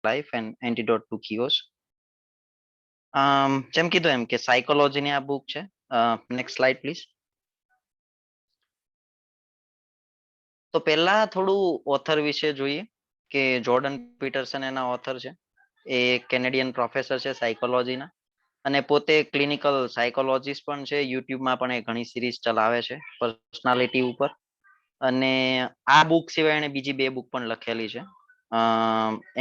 life and antidote to chaos. જેમ કીધું એમ કે સાયકોલોજીની આ બુક છે. Next slide please. તો પહેલા થોડું ઓથર વિશે જોઈએ કે જોર્ડન પીટરસન એના ઓથર છે. એ કેનેડિયન પ્રોફેસર છે સાયકોલોજીના અને પોતે ક્લિનિકલ સાયકોલોજીસ્ટ પણ છે. યુટ્યુબમાં પણ એ ઘણી સિરીઝ ચલાવે છે પર્સનાલિટી ઉપર. અને આ બુક સિવાય એને બીજી 2 બુક પણ લખેલી છે.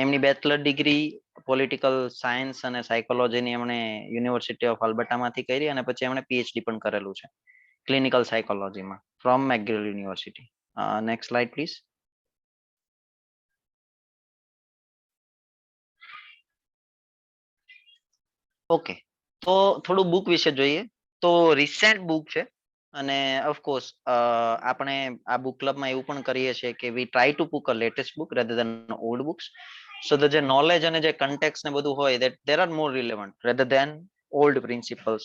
એમની બેચલર ડિગ્રી પોલિટિકલ સાયન્સ અને સાયકોલોજીની એમણે યુનિવર્સિટી ઓફ આલ્બર્ટામાંથી કરી અને પછી એમણે પીએચડી પણ કરેલું છે ક્લિનિકલ સાયકોલોજીમાં from McGill university. Next slide please. Okay, તો થોડું બુક વિશે જોઈએ. તો રિસેન્ટ બુક છે અને ઓફકોર્સ આપણે આ બુક ક્લબમાં એવું પણ કરીએ છીએ કે we try to pick a latest book rather than old books. So the જે નોલેજ અને જે કન્ટેક્સ ને બધું હોય that there are more relevant rather than old principles.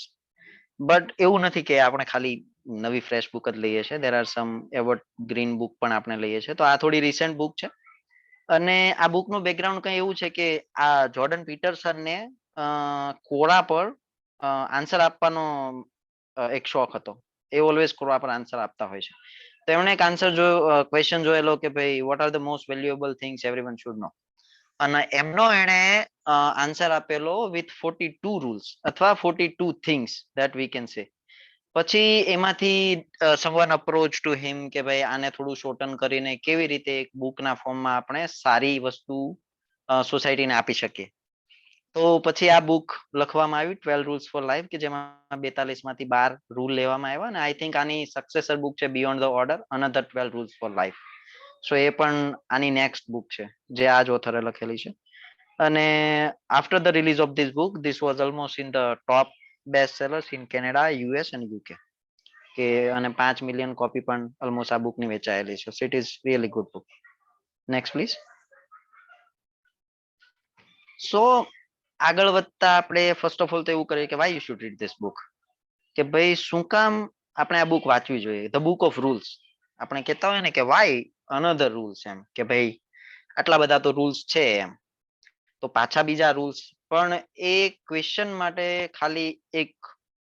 But એવું નથી કે આપણે ખાલી નવી ફ્રેશ બુક જ લઈએ છીએ. There are some evergreen book પણ આપણે લઈએ છીએ. તો આ થોડી રિસેન્ટ બુક છે અને આ બુકનું બેકગ્રાઉન્ડ કંઈ એવું છે કે આ જોર્ડન પીટરસનને કોરા પર આન્સર આપવાનો એક શોખ હતો. એ ઓલવેઝ કોરા પર આન્સર આપતા હોય છે. તો એમણે એક આન્સર જોયો, ક્વેશ્ચન જોયેલો કે ભાઈ what are the most valuable things everyone should નો. અને એમનો એને આન્સર આપેલો વિથ 42 રૂલ્સ અથવા 42 things that we can say. પછી એમાંથી સમવન અપ્રોચ ટુ હિમ કે ભાઈ આને થોડું શોર્ટન કરીને કેવી રીતે એક બુકના ફોર્મમાં આપણે સારી વસ્તુ સોસાયટીને આપી શકીએ. તો પછી આ બુક લખવામાં આવી 12 રૂલ્સ ફોર લાઈફ કે જેમાં 42 માંથી 12 રૂલ લેવામાં આવ્યા અને આઈ થિંક આની સક્સેસર બુક છે beyond the order another 12 rules for life. So એ પણ આની નેક્સ્ટ બુક છે જે આ જ ઓથરે લખેલી છે. અને after the release of this book this was almost in the top best sellers in Canada, US and UK. કે અને 5 મિલિયન કોપી પણ ઓલમોસ્ટ આ બુકની વેચાયેલી છે. So it is really good book. Next please. So આગળ વધતા આપણે ફર્સ્ટ ઓફ ઓલ તો એવું કરીએ કે why you should read this book. કે ભાઈ શું કામ આપણે આ બુક વાંચવી જોઈએ. The book of rules. આપણે કહેતા હોય ને કે વાય અનધર રૂલ્સ, એમ કે ભાઈ આટલા બધા તો રૂલ્સ છે એમ, તો પાછા બીજા રૂલ્સ. પણ એ ક્વેશ્ચન માટે ખાલી એક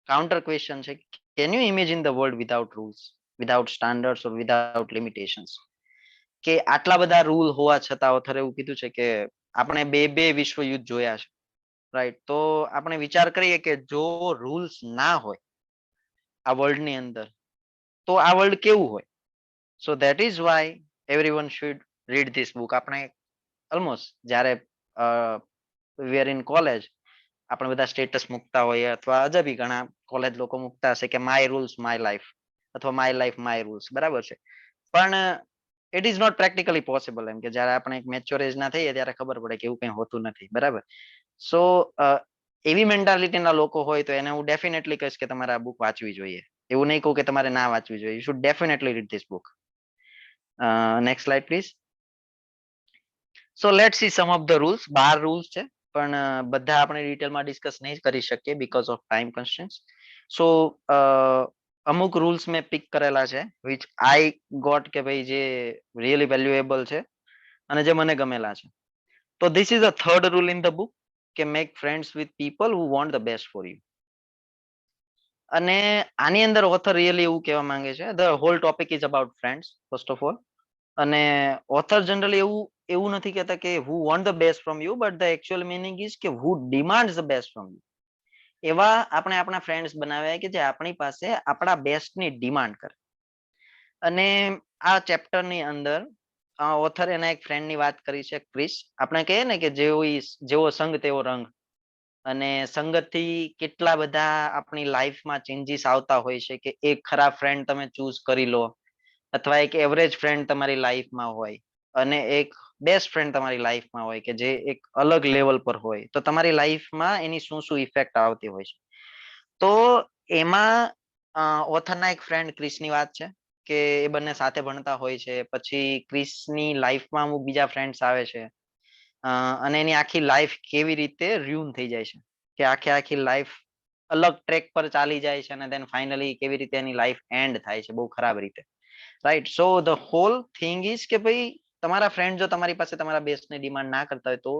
કાઉન્ટર ક્વેશ્ચન છે. Can you imagine the world without rules, without standards or without limitations? કે આટલા બધા રૂલ હોવા છતાં ઓથરે એવું કીધું છે કે આપણે બે વિશ્વ યુદ્ધ જોયા છે, રાઈટ? તો આપણે વિચાર કરીએ કે જો રૂલ્સ ના હોય આ વર્લ્ડ ની અંદર તો આ વર્લ્ડ કેવું હોય? So that is Y everyone should read this book. આપણે ઓલમોસ્ટ જ્યારે વી આર ઇન કોલેજ આપણે બધા સ્ટેટસ મૂકતા હોઈએ અથવા હજુ બી ઘણા કોલેજ લોકો મૂકતા હશે કે માય રૂલ્સ માય લાઈફ અથવા માય લાઈફ માય રૂલ્સ, બરાબર છે? પણ it is not practically possible. એમ કે જયારે આપણે એક મેચ્યોર એજ ના થઈએ ત્યારે ખબર પડે કે એવું કંઈ હોતું નથી, બરાબર? સો એવી મેન્ટાલિટીના લોકો હોય તો એને હું ડેફિનેટલી કહીશ કે તમારે આ બુક વાંચવી જોઈએ. એવું નહીં કહું કે તમારે ના વાંચવી જોઈએ. You should definitely read this book. Next slide please. So let see sum of the rules. 12 rules છે પણ બધા આપણે ડિટેલમાં ડિસ્કસ નહીં કરી શકીએ બીકોઝ ઓફ ટાઈમ કન્સ્ટ્રેન્ટ્સ. સો અમુક રૂલ્સ મેં પિક કરેલા છે વિચ આઈ ગોટ કે ભાઈ જે રિયલી વેલ્યુએબલ છે અને જે મને ગમેલા છે. તો this is a third rule in the book કે make friends with people who want the best for you. અને આની અંદર ઓથર રિયલી એવું કહેવા માંગે છે the whole topic is about friends first of all. અને ઓથર જનરલી એવું નથી કહેતા કે who want the best from you, but the actual meaning is કે who demands the best from you. એવા આપણે આપણા ફ્રેન્ડ્સ બનાવ્યા કે જે આપણી પાસે આપણા બેસ્ટની ડિમાન્ડ કરે. અને આ ચેપ્ટરની અંદર ઓથર એના એક ફ્રેન્ડની વાત કરી છે, ક્રિસ. આપણે કહીએ ને કે જેવો સંગ તેવો રંગ. અને સંગતથી કેટલા બધા આપણી લાઈફમાં ચેન્જીસ આવતા હોય છે કે એક ખરાબ ફ્રેન્ડ તમે ચૂઝ કરી લો અથવા એક એવરેજ ફ્રેન્ડ તમારી લાઈફમાં હોય અને એક બેસ્ટ ફ્રેન્ડ તમારી લાઈફમાં હોય કે જે એક અલગ લેવલ પર હોય, તો તમારી લાઈફમાં એની શું શું ઇફેક્ટ આવતી હોય છે. તો એમાં ઓથરના એક ફ્રેન્ડ ક્રિસની વાત છે કે એ બંને સાથે ભણતા હોય છે. પછી ક્રિસની લાઈફમાં અમુક બીજા ફ્રેન્ડ્સ આવે છે અને એની આખી લાઈફ કેવી રીતે ર્યુન થઈ જાય છે કે આખી લાઈફ અલગ ટ્રેક પર ચાલી જાય છે અને દેન ફાઇનલી કેવી રીતે એની લાઈફ એન્ડ થાય છે બહુ ખરાબ રીતે, right? So the hall thing is કે ભાઈ તમારા ફ્રેન્ડ જો તમારી પાસે તમારા બેસ્ટની ડિમાન્ડ ના કરતા હોય તો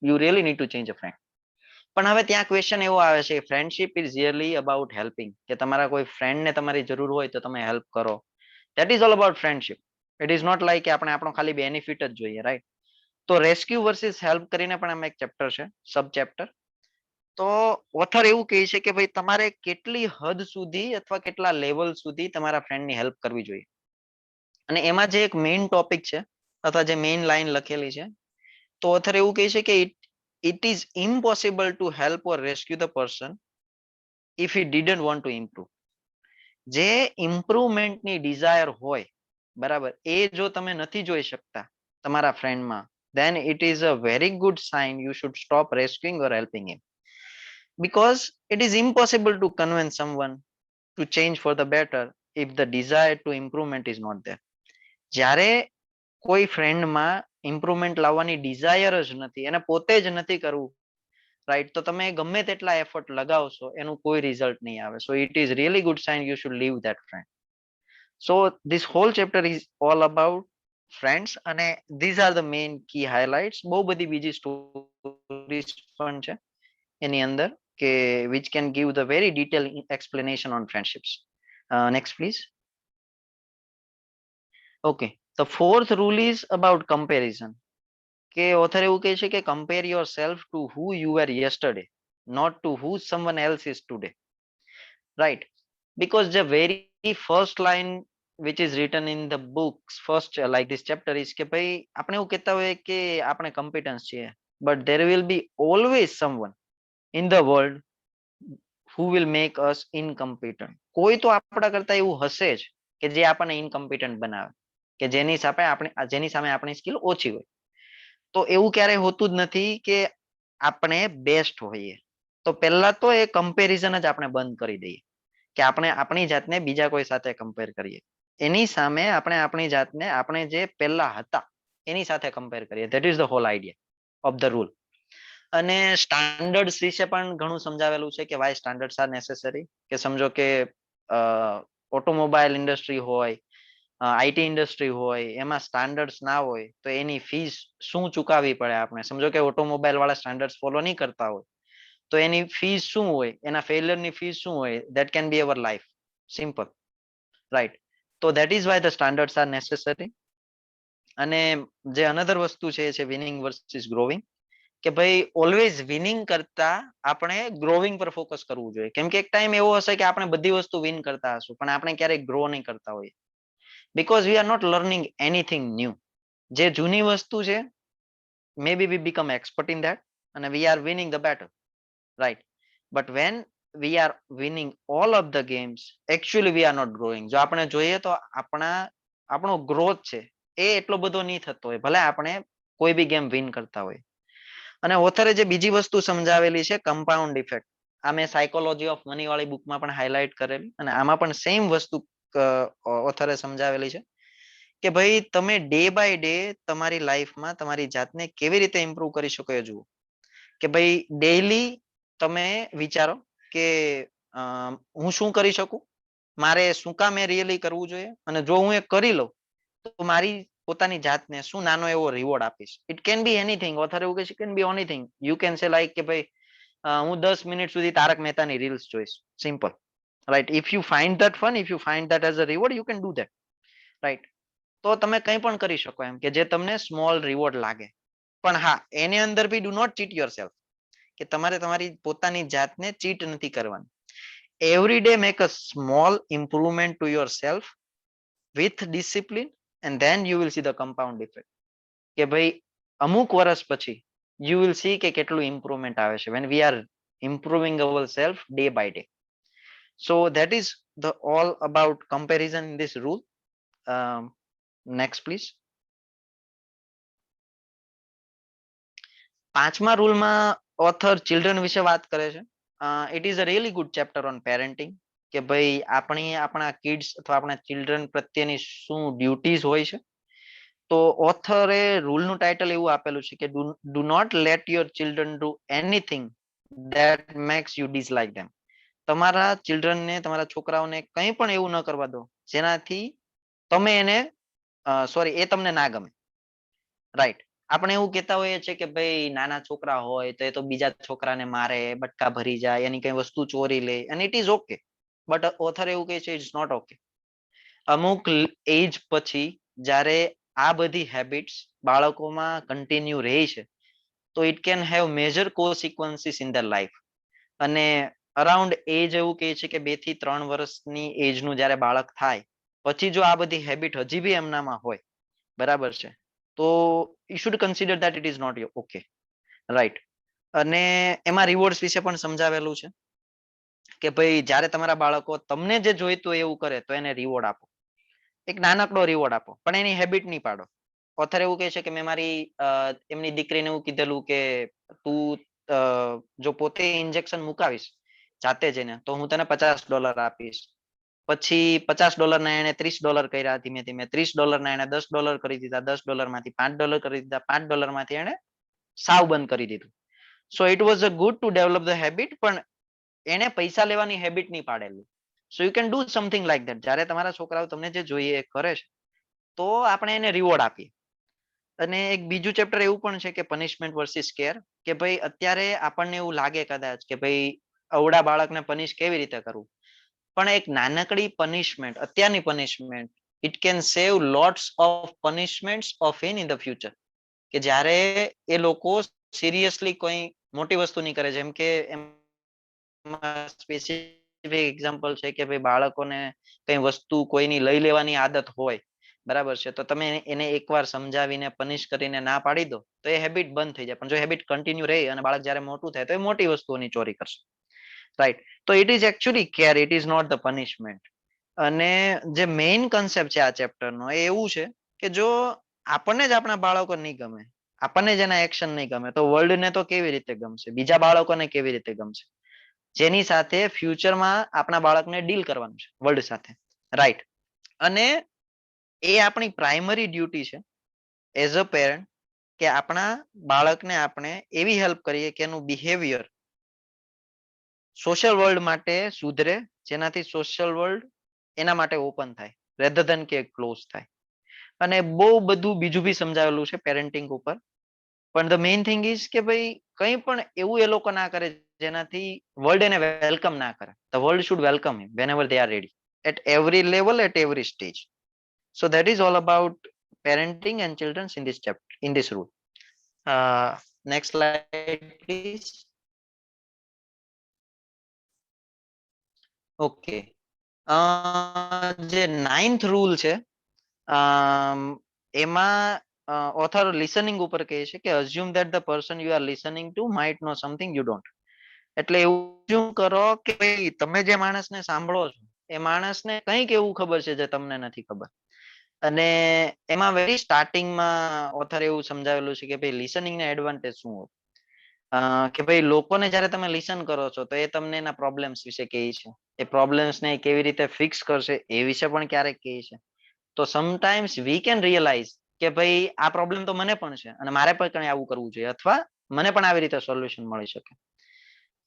you really need to change a friend. પણ હવે ત્યાં ક્વેશ્ચન એવો આવે છે, friendship is really about helping, કે તમારા કોઈ ફ્રેન્ડને તમારી જરૂર હોય તો તમે હેલ્પ કરો. That is all about friendship. It is not like કે આપણે આપણો ખાલી બેનિફિટ જ જોઈએ, રાઈટ? તો રેસ્ક્યુ વર્સિસ હેલ્પ કરીને પણ આમાં એક ચેપ્ટર છે, સબ ચેપ્ટર. તો ઓથર એવું કહે છે કે ભાઈ તમારે કેટલી હદ સુધી અથવા કેટલા લેવલ સુધી તમારા ફ્રેન્ડની હેલ્પ કરવી જોઈએ. અને એમાં જે એક મેઇન ટોપિક છે અથવા જે મેઇન લાઈન લખેલી છે, તો ઓથર એવું કહે છે કે it is impossible to help or rescue the person if he didn't want to improve. જે ઇમ્પ્રુવમેન્ટની ડિઝાયર હોય, બરાબર, એ જો તમે નથી જોઈ શકતા તમારા ફ્રેન્ડમાં, then it is a very good sign you should stop rescuing or helping him. Because it is impossible to convince someone to change for the better if the desire to improvement is not there. જ્યારે કોઈ ફ્રેન્ડમાં improvement લાવવાની Dzire જ નથી, એને પોતે જ નથી કરવું, રાઈટ, તો તમે ગમે તેટલા એફર્ટ લગાવશો એનું કોઈ રિઝલ્ટ નહીં આવે. So it is really good sign you should leave that friend. So this whole chapter is all about friends, અને these are the main key highlights. બહુ બધી બીજી સ્ટોરીઝ પણ છે એની અંદર કે which can give the very detailed explanation on friendships. Next please. Okay, the fourth rule is about comparison. કે author એવું કહે છે કે compare yourself to who you were yesterday, not to who someone else is today, right? Because the very first line which is written in the books first like this chapter is કે ભાઈ આપણે એવું કહેતા હોય કે આપણે competence છીએ, but there will be always someone in the world who will make us incompetent. કોઈ તો આપણા કરતા એવું હશે જ કે જે આપણને ઇનકમ્પિટન્ટ બનાવે, કે જેની સામે આપણી સ્કિલ ઓછી હોય. તો એવું ક્યારેય હોતું જ નથી કે આપણે બેસ્ટ હોઈએ. તો પહેલા તો એ કમ્પેરિઝન જ આપણે બંધ કરી દઈએ કે આપણે આપણી જાતને બીજા કોઈ સાથે કમ્પેર કરીએ. એની સામે આપણે આપણી જાતને આપણે જે પહેલા હતા એની સાથે કમ્પેર કરીએ. That is the whole idea of the rule. અને સ્ટાન્ડર્ડ્સ વિશે પણ ઘણું સમજાવેલું છે કે વાય સ્ટાન્ડર્ડ્સ આર નેસેસરી. કે સમજો કે ઓટોમોબાઈલ ઇન્ડસ્ટ્રી હોય, આઈટી ઇન્ડસ્ટ્રી હોય, એમાં સ્ટાન્ડર્ડ્સ ના હોય તો એની ફીસ શું ચૂકવવી પડે આપણે. સમજો કે ઓટોમોબાઈલ વાળા સ્ટાન્ડર્ડ્સ ફોલો નહીં કરતા હોય તો એની ફીસ શું હોય, એના ફેલિયરની ફીસ શું હોય, that can be our life. Simple, right? તો that is why the standards are necessary. અને જે અનધર વસ્તુ છે વિનિંગ વર્સિસ ગ્રોવિંગ, કે ભાઈ ઓલવેઝ વિનિંગ કરતા આપણે ગ્રોવિંગ પર ફોકસ કરવું જોઈએ. કેમ કે એક ટાઈમ એવો હશે કે આપણે બધી વસ્તુ વિન કરતા હશું પણ આપણે ક્યારેય ગ્રો નહીં કરતા હોઈએ, because we are not learning anything new. જે જૂની વસ્તુ છે, maybe we become expert in that and we are winning the battle, right? But when we are winning all of the games, actually we are not growing. જો આપણે જોઈએ તો આપણો growth છે એ એટલો બધો નહીં થતો હોય ભલે આપણે કોઈ બી ગેમ વિન કરતા હોય. અને ઓથરે જે બીજી વસ્તુ સમજાવેલી છે કમ્પાઉન્ડ ઇફેક્ટ, આ મેં સાયકોલોજી ઓફ મની વાળી બુકમાં પણ હાઇલાઇટ કરેલી, અને આમાં પણ સેમ વસ્તુ ઓથરે સમજાવેલી છે કે ભાઈ તમે ડે બાય ડે તમારી લાઈફમાં તમારી જાતને કેવી રીતે ઇમ્પ્રુવ કરી શકો એ જુઓ. કે ભાઈ ડેઈલી તમે વિચારો કે હું શું કરી શકું, મારે શું કામ એ રિયલી કરવું જોઈએ, અને જો હું એ કરી લઉં તો મારી પોતાની જાતને શું નાનો એવો રિવોર્ડ આપીશ. It can be anything. Author એવું કહે છે can be anything. You can say like કે ભાઈ હું 10 મિનિટ સુધી તારક મહેતાની રીલ્સ જોઈશ. Simple, right? If you find that fun, if you find that as a reward, you can do that, right? તો તમે કંઈ પણ કરી શકો એમ કે જે તમને સ્મોલ રિવોર્ડ લાગે. પણ હા, એની અંદર be do not cheat yourself, કે તમારે તમારી પોતાની જાતને ચીટ નથી કરવાની. Every day make a small improvement to yourself with discipline and then you will see the compound effect. કે ભાઈ અમુક વર્ષ પછી you will see કે કેટલું ઇમ્પ્રુવમેન્ટ આવે છે when we are improving ourselves day by day. So that is the all about comparison in this rule. Next please. પાંચમા રૂલમાં ઓથર ચિલ્ડ્રન વિશે વાત કરે છે. It is a really good chapter on parenting, કે ભાઈ આપણા કિડ્સ અથવા આપણા ચિલ્ડ્રન પ્રત્યેની શું ડ્યુટીઝ હોય છે. તો ઓથરે રૂલનું ટાઇટલ એવું આપેલું છે કે do not let your children do anything that makes you dislike them. તમારા ચિલ્ડ્રનને, તમારા છોકરાઓને કંઈ પણ એવું ન કરવા દો જેનાથી તમે એને એ તમને ના ગમે. રાઈટ. આપણે એવું કહેતા હોઈએ છીએ કે ભાઈ નાના છોકરા હોય તો એ તો બીજા છોકરાને મારે, બટકા ભરી જાય, એની કઈ વસ્તુ ચોરી લે, અને it is okay. But author એવું કહે છે ઇટ્સ નોટ ઓકે. અમુક એજ પછી જ્યારે આ બધી હેબિટ્સ બાળકોમાં કન્ટિન્યુ રહે છે, તો it can have major consequences in ધર લાઈફ. અને અરાઉન્ડ એજ એવું કહે છે કે 2 થી 3 વર્ષની એજનું જ્યારે બાળક થાય પછી જો આ બધી હેબિટ હજી બી એમનામાં હોય, બરાબર છે, તો you should consider that it is not okay. Right. અને એમાં રિવોર્ડ્સ વિશે પણ સમજાવેલું છે કે ભાઈ જ્યારે તમારા બાળકો તમને જે જોઈતું હોય એવું કરે તો એને રિવોર્ડ આપો. એક નાનકડો રિવોર્ડ આપો, પણ એની હેબિટ નહીં પાડો. ઓથર એવું કહે છે કે મેં મારી એમની દીકરીને એવું કીધેલું કે તું જો પોતે ઇન્જેક્શન મુકાવીશ જાતે જઈને તો હું તને $50 આપીશ. પછી $50 ના એને $30 કર્યા, ધીમે ધીમે $30 ના એને $10 કરી દીધા, $10 માંથી $5 કરી દીધા, $5 માંથી એને સાવ બંધ કરી દીધું. So it was a good to develop the habit, પણ એને પૈસા લેવાની હેબિટ નહીં પાડેલું. So you can do something like that. જ્યારે તમારા છોકરાઓ તમને જે જોઈએ એ કરે છે તો આપણે એને રિવોર્ડ આપીએ. અને એક બીજું ચેપ્ટર એવું પણ છે કે પનિશમેન્ટ વર્સિસ કેર, કે ભાઈ અત્યારે આપણને એવું લાગે કદાચ કે ભાઈ અવળા બાળકને પનિશ કેવી રીતે કરવું, પણ એક નાનકડી પનિશમેન્ટ, અત્યારની punishment, it can save lots of punishments of in the future. કે જ્યારે એ લોકો સિરિયસલી કોઈ મોટી વસ્તુ નહીં કરે, જેમ કે સ્પેસિફિક એક્ઝામ્પલ છે કે ભાઈ બાળકોને કઈ વસ્તુ કોઈની લઈ લેવાની આદત હોય, બરાબર છે, તો તમે એને એકવાર સમજાવીને પનિશ કરીને ના પાડી દો તો એ હેબિટ બંધ થઈ જાય. પણ જો હેબિટ કન્ટિન્યુ રહે અને બાળક જ્યારે મોટું થાય તો એ મોટી વસ્તુઓની ચોરી કરશે. રાઈટ. તો it is actually care, it is not the punishment. અને જે મેઇન કન્સેપ્ટ છે આ ચેપ્ટરનો એ એવું છે કે જો આપણને જ આપણા બાળકો નહીં ગમે, આપણને જ એના એક્શન નહીં ગમે, તો વર્લ્ડને તો કેવી રીતે ગમશે, બીજા બાળકોને કેવી રીતે ગમશે, જેની સાથે ફ્યુચરમાં આપણા બાળકને ડીલ કરવાનું છે વર્લ્ડ સાથે. રાઈટ. અને એ આપણી પ્રાઇમરી ડ્યુટી છે એઝ અ પેરેન્ટ કે આપણા બાળકને આપણે એવી હેલ્પ કરીએ કે એનું બિહેવિયર સોશિયલ વર્લ્ડ માટે સુધરે, જેનાથી સોશિયલ વર્લ્ડ એના માટે ઓપન થાય રેધર ધેન કે ક્લોઝ થાય. અને બહુ બધું બીજું બી સમજાવેલું છે પેરેન્ટિંગ ઉપર. પણ ધ મેઇન થિંગ ઇઝ કે ભાઈ કંઈ પણ એવું એ લોકો ના કરે જેનાથી વર્લ્ડ એને વેલકમ ના કરે. The world should welcome him whenever they are ready, at every level, at every stage. So that is all about parenting and children in this chapter, in this rule. Next slide please. Okay. જે 9th rule છે એમાં author listening ઉપર કહે છે કે assume that the person you are listening to might know something you don't. એટલે એવું કરો કે ભાઈ તમે જે માણસને સાંભળો છો એ માણસને કંઈક એવું ખબર છે જે તમને નથી ખબર. અને એમાં વેરી સ્ટાર્ટિંગમાં ઓથર એવું સમજાવેલું છે કે ભાઈ લિસનિંગના એડવાન્ટેજ શું હોય. કે ભાઈ લોકોને જ્યારે તમે લિસન કરો છો તો એ તમને એના પ્રોબ્લેમ્સ વિશે કહે છે, એ પ્રોબ્લેમ્સને કેવી રીતે ફિક્સ કરશે એ વિશે પણ ક્યારેક કહે છે. તો સમટાઈમ્સ વી કેન રિયલાઇઝ કે ભાઈ આ પ્રોબ્લેમ તો મને પણ છે અને મારે પણ કંઈ આવું કરવું જોઈએ, અથવા મને પણ આવી રીતે સોલ્યુશન મળી શકે.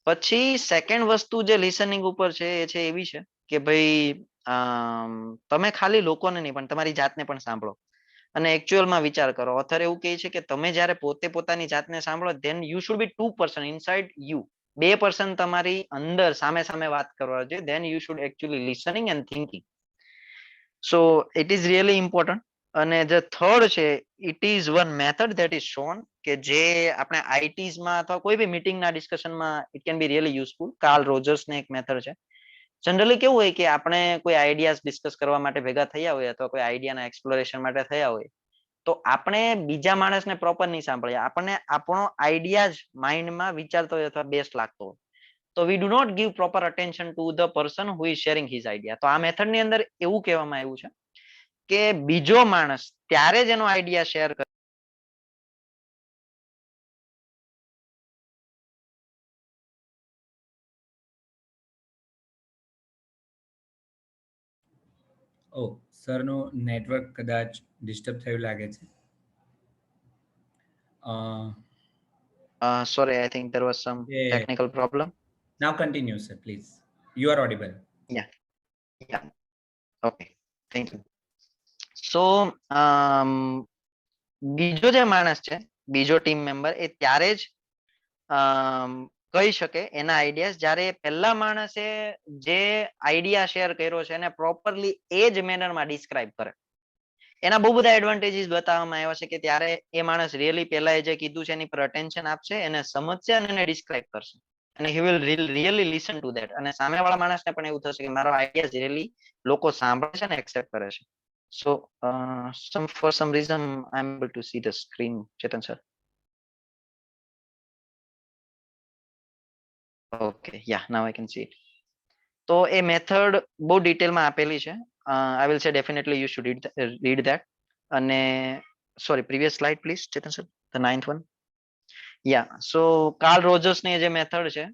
પછી સેકન્ડ વસ્તુ જે લિસનિંગ ઉપર છે એ છે એવી છે કે ભાઈ તમે ખાલી લોકોને નહીં પણ તમારી જાતને પણ સાંભળો અને એકચ્યુઅલમાં વિચાર કરો. ઓથર એવું કહે છે કે તમે જ્યારે પોતે પોતાની જાતને સાંભળો then you should be 2% inside you. 2% તમારી અંદર સામે સામે વાત કરવા જોઈએ. Then you should actually listening and thinking. So it is really important. અને જે થર્ડ છે it is one method that is shown, કે જે આપણે આઈટીઝમાં અથવા કોઈ બી મીટિંગના ડિસ્કશનમાં it can be really useful. Carl રોજર્સને એક મેથડ છે. જનરલી કેવું હોય કે આપણે કોઈ આઈડિયાઝ ડિસ્કસ કરવા માટે ભેગા થયા હોય અથવા કોઈ આઈડિયાના એક્સપ્લોરેશન માટે થયા હોય તો આપણે બીજા માણસને પ્રોપર નહીં સાંભળીએ, આપણને આપણો આઈડિયા જ માઇન્ડમાં વિચારતો હોય અથવા બેસ્ટ લાગતો હોય તો we do not give proper attention to the person who is sharing his idea. તો આ મેથડની અંદર એવું કહેવામાં આવ્યું છે કે બીજો માણસ ત્યારે જ એનો આઈડિયા શેર કરે. ઓ સરનું નેટવર્ક કદાચ ડિસ્ટર્બ થયું લાગે છે. Sorry, I think there was some technical problem. Now continue, sir, please. You are audible. Yeah. Yeah. Okay. Thank you. So બીજો જે માણસ છે, બીજો ટીમ મેમ્બર, એ ત્યારે જ કહી શકે એના આઈડિયાઝ જ્યારે પહેલા માણસે જે આઈડિયા શેર કર્યો છે એને પ્રોપરલી એ જ મેનરમાં ડિસ્ક્રાઇબ કરે. એના બહુ બધા એડવાન્ટેજીસ બતાવવામાં આવ્યા છે કે ત્યારે એ માણસ રિયલી પહેલા એ જે કીધું છે એની પર અટેન્શન આપશે, એને સમજશે અને એને ડિસ્ક્રાઇબ કરશે. અને he will really listen to that. અને સામેવાળા માણસને પણ એવું થશે કે મારો આઈડિયાઝ રિયલી લોકો સાંભળે છે અને એક્સેપ્ટ કરે છે. સો for some reason I'm able to see the screen, Chetan sir. Okay, yeah, now I can see it. તો એ મેથડ બહુ ડિટેલમાં આપેલી છે. I will say definitely you should read that. અને sorry, previous slide please, Chetan sir, the ninth one. Yeah, so Carl Rogers ની જે method છે,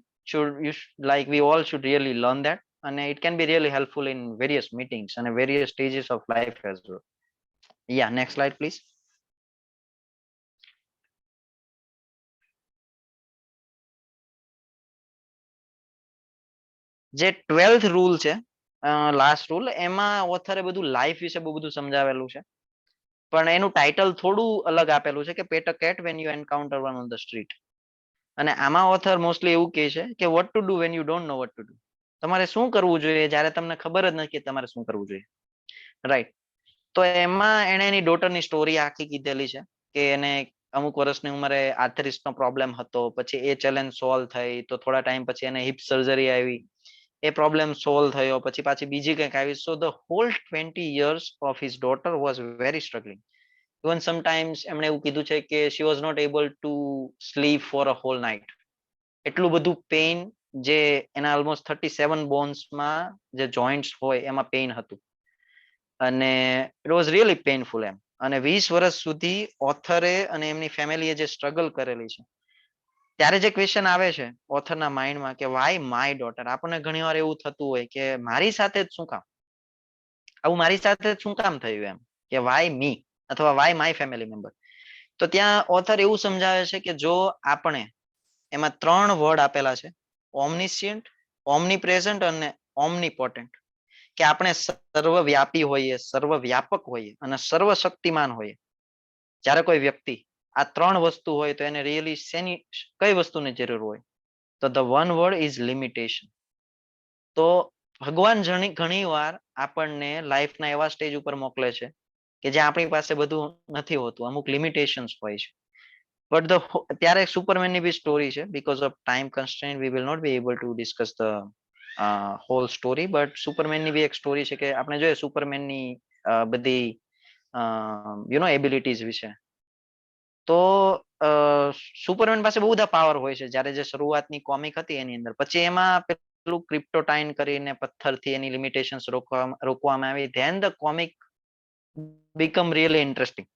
like we all should really learn that, and it can be really helpful in various meetings and various stages of life as well. Yeah, next slide please. જે 12th rule છે, last rule, એમાં ઓથરે બધું life વિશે બહુ બધું સમજાવેલું છે. પણ એનું ટાઇટલ થોડું અલગ આપેલું છે કે pet a cat when you encounter one on the street. અને આમાં ઓથર મોસ્ટલી એવું કહે છે કે what to do when you don't know what to do. તમારે શું કરવું જોઈએ જ્યારે તમને ખબર જ નથી કે તમારે શું કરવું જોઈએ, રાઈટ? તો એમાં એને એની ડોટરની સ્ટોરી આખી કીધેલી છે કે એને અમુક વર્ષની ઉંમરે આર્થરિસનો પ્રોબ્લેમ હતો, પછી એ ચેલેન્જ સોલ્વ થઈ, તો થોડા ટાઈમ પછી એને હિપ સર્જરી આવી, એ પ્રોબ્લેમ સોલ્વ થયો, પછી પાછી બીજી કંઈક આવી. So the whole 20 years of his daughter was very struggling. Even sometimes એમણે એવું કીધું છે કે she was not able to sleep for a whole night. એટલું બધું પેઇન, જે એના ઓલમોસ્ટ 37 બોન્સમાં જે જોઈન્ટ્સ હોય એમાં પેઇન હતું, અને ઇટ વોઝ રિયલી પેઇનફુલ એમ. અને 20 વર્ષ સુધી ઓથરે અને એમની ફેમિલીએ જે સ્ટ્રગલ કરેલી છે, ત્યારે જે ક્વેશ્ચન આવે છે ઓથરના માઇન્ડમાં કે વાય માય ડોટર. આપણને ઘણી વાર એવું થતું હોય કે મારી સાથે જ શું કામ આવું, મારી સાથે શું કામ થયું એમ, કે વાય મી અથવા વાય માય ફેમિલી મેમ્બર. તો ત્યાં ઓથર એવું સમજાવે છે કે જો આપણે, એમાં 3 વર્ડ આપેલા છે, ઓમનિશિયન્ટ, ઓમનીપ્રેઝન્ટ અને ઓમનીપોટેન્ટ. કે આપણે સર્વવ્યાપી હોઈએ, સર્વવ્યાપક હોઈએ અને સર્વશક્તિમાન હોઈએ. જ્યારે કોઈ વ્યક્તિ આ 3 વસ્તુ હોય તો એને રિયલી શેની, કઈ વસ્તુની જરૂર હોય? તો the one word is limitation. તો ભગવાન ઘણી વાર આપણને લાઈફના એવા સ્ટેજ ઉપર મોકલે છે કે જ્યાં આપણી પાસે બધું નથી હોતું, અમુક લિમિટેશન્સ હોય છે. બટ ત્યારે સુપરમેનની બી સ્ટોરી છે. Because of time constraint we will not be able to discuss the whole story. But સુપરમેનની બી એક સ્ટોરી છે કે આપણે જોઈએ સુપરમેનની બધી એબિલિટીઝ વિશે. તો સુપરમેન પાસે બહુ બધા પાવર હોય છે. જ્યારે જે શરૂઆતની કોમિક હતી એની અંદર, પછી એમાં પેલું ક્રિપ્ટોટાઇન કરીને પથ્થરથી એની લિમિટેશન્સ રોકવામાં આવી. Then the comic become really interesting.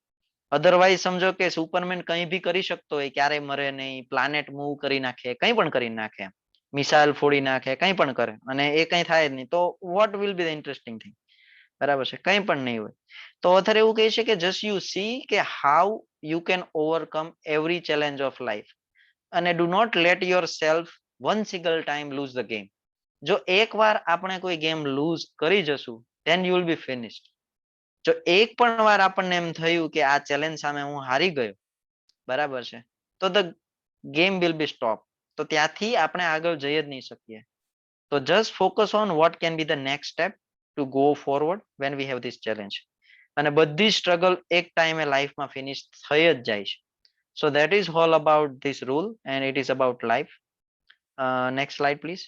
Otherwise સમજો કે સુપરમેન કંઈ બી કરી શકતો હોય, ક્યારેય મરે નહીં, પ્લાનેટ મૂવ કરી નાખે, કંઈ પણ કરી નાખે, મિસાઇલ ફોડી નાખે, કંઈ પણ કરે, અને એ કંઈ થાય જ નહીં, તો what will be the interesting thing? બરાબર છે, કંઈ પણ નહીં હોય. તો ઓથર એવું કહે છે કે જસ્ટ યુ સી કે how you can overcome every challenge of life, અને do not let yourself one single time lose the game. જો એકવાર આપણે કોઈ ગેમ લૂઝ કરી જશું, then you will be finished. જો એક પણ વાર આપણને એમ થયું કે આ ચેલેન્જ સામે હું હારી ગયો, બરાબર છે, તો the game will be stop. તો ત્યાંથી આપણે આગળ જઈ જ નહીં શકીએ. તો just focus on what can be the next step to go forward when we have this challenge. અને બધી સ્ટ્રગલ એક ટાઈમે લાઈફમાં ફિનિશ થઈ જ જાય છે. So that is all about this rule and it is about life. Next slide please.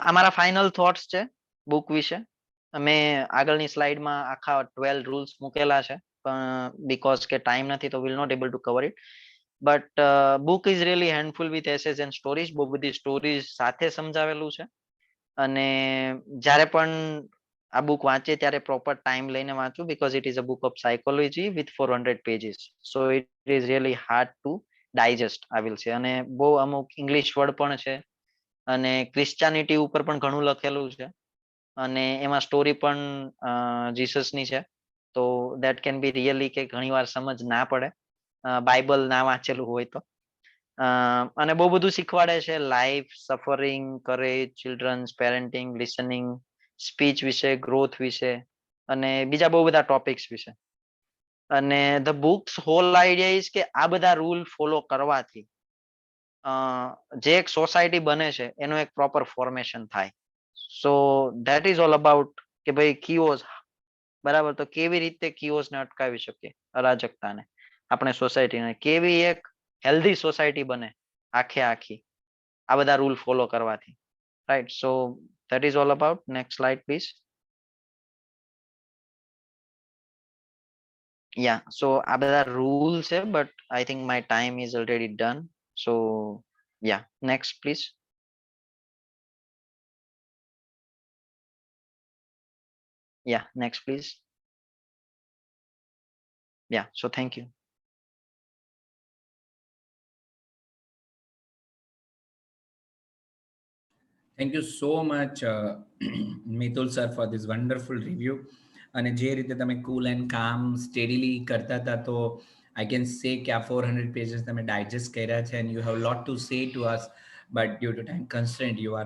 અમારા ફાઇનલ થોટ્સ છે બુક વિશે. મેં આગળની સ્લાઇડમાં આખા 12 રૂલ્સ મૂકેલા છે, પણ બીકોઝ કે ટાઈમ નથી તો will not able to cover it. But book is really handful with essays and stories. બહુ બધી સ્ટોરીઝ સાથે સમજાવેલું છે. અને જ્યારે પણ આ બુક વાંચીએ ત્યારે પ્રોપર ટાઈમ લઈને વાંચવું, because it is a book of psychology with 400 pages. So it is really hard to digest, I will સે. અને બહુ અમુક ઇંગ્લિશ વર્ડ પણ છે, અને ક્રિશ્ચિયાનિટી ઉપર પણ ઘણું લખેલું છે, અને એમાં સ્ટોરી પણ જીસસની છે. તો દેટ કેન બી રિયલી કે ઘણી વાર સમજ ના પડે બાઇબલ ના વાંચેલું હોય તો. અને બહુ બધું શીખવાડે છે, life, suffering, courage, childrens, parenting, listening, speech વિશે, ગ્રોથ વિશે. અને બીજા બહુ બધા ટોપિક્સ વિશે. અને the books whole idea is કે આ બધા રૂલ ફોલો કરવાથી જે એક સોસાયટી બને છે એનું એક પ્રોપર ફોર્મેશન થાય. So that is all about કે ભાઈ કિઓસ, બરાબર, તો કેવી રીતે કિઓસ ને અટકાવી શકીએ, અરાજકતાને, આપણે સોસાયટીને કેવી એક હેલ્ધી સોસાયટી બને આખી આ બધા રૂલ ફોલો કરવાથી, right. So that is all about. Next slide please. Yeah, so આ બધા રૂલ છે, but I think my time is already done. So yeah, next please. Yeah, next please. Yeah, so thank you. Thank you so much, Mitul sir, for this wonderful review. અને જે રીતે તમે કુલ and કામ steadily કરતા હતા, તો I can say કે આ 400 પેજીસ તમે ડાયજેસ્ટ કર્યા છે, and you have lot to say to us, but due to time constraint you R